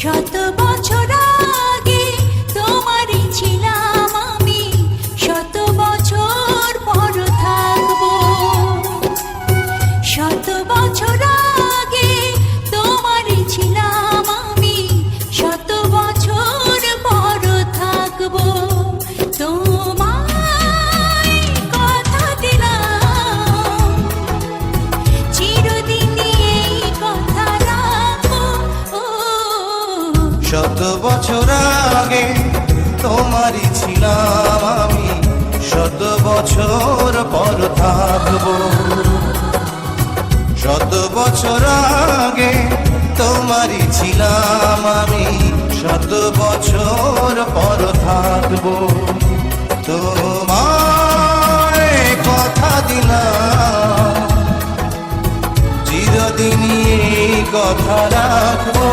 শত বছর আগে তোমারই ছিলাম আমি, শত বছর পর থাকবো। শত বছর আগে তোমারই ছিলাম আমি, শত বছর পর থাকবো। তোমায় কথা দিলাম, চিরদিন এই কথা রাখবো। শত বছর আগে তোমারই ছিলাম আমি, শত বছর পর থাকবো। শত বছর আগে তোমারই ছিলাম আমি, শত বছর পর থাকবো। তোমায় কথা দিলাম, চিরদিনই এই কথা রাখবো।